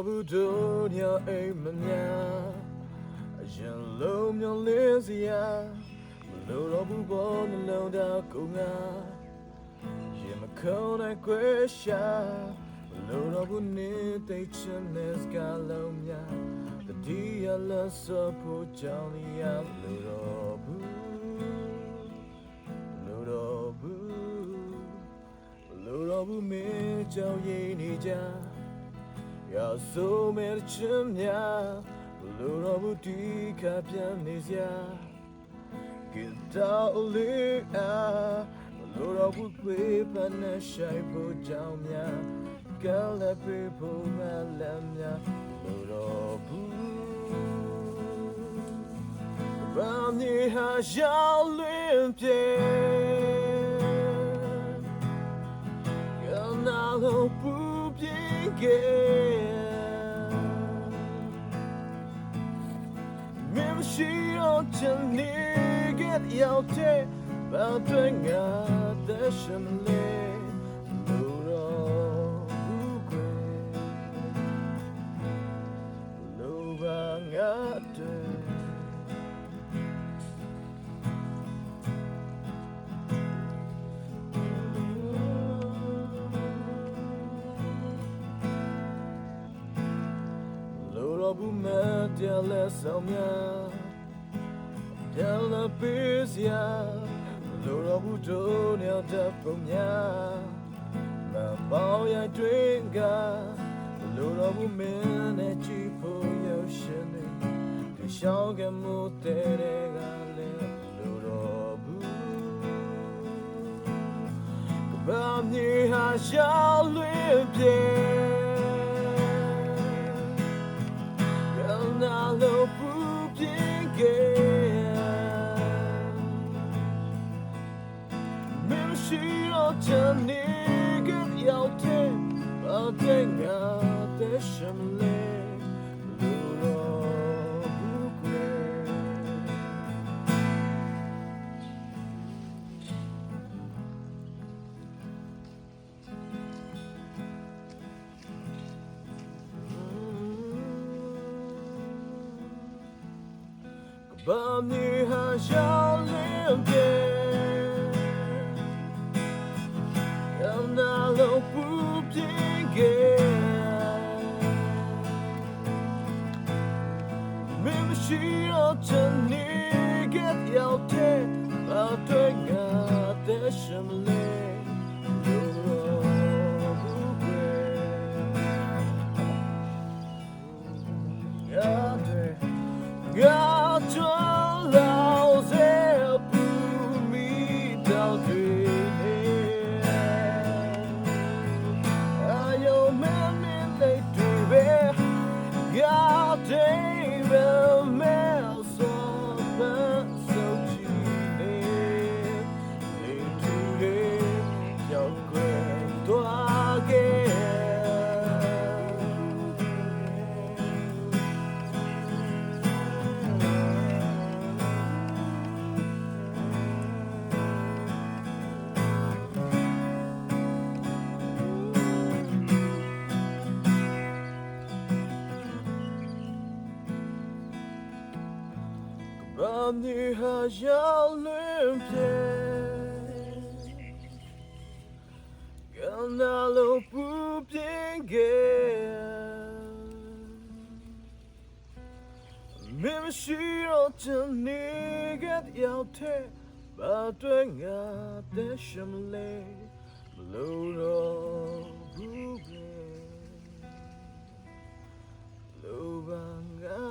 ဘူးတို့ညအိမ်မများအရင်လုံးမျောလေးစရာမလိုတော့ဘူးပေါ်နှလုံးသားကိုငါရင်မခုံနိုင်ခွေရှာမလိုတော့ဘူးနေသိချင်တဲ့စကားလုံးများတတိယလက်စဖို့ကြောင်းရမလိုတော့ဘူးမလိုတော့ဘူးမင်းကြောင့်ရင်းနေကြရာဆိုမဲ့ချင်များမလိုတော့ဘူးဒီကပြန်နေစရာကစ်တာလေးမလိုတော့ဘူးပြေးပန်းနဲ့ရှိုက်ဖို့ကြောင့်များကလည်းပြေးဖို့မလည်းများမလိုတော့ဘူးဘာမြေဟာရောက်လွင်ပြေ我不变改，没有需要将你给要的，把对我的心里留到不归，留把我的。不买掉了扫描，掉了笔下，路绕不走鸟的风呀，那包呀追赶，路绕不面的吉普有些呢，对小个木的那个嘞，路绕不，把你还小绿边。那路不变改，没有需要将你给要的，把对我的心里留到不归。把你还想连接，让那路不变改，没有需要将你给要的，把对我的心里留到不归。呀对，呀。做老些不迷到对你，还有慢慢来对比，要对人没说分手几年，你对人要归多给。把你还要轮偏，让那路不变改，没有需要将你给要的，把对我的心里留到不归，留把我。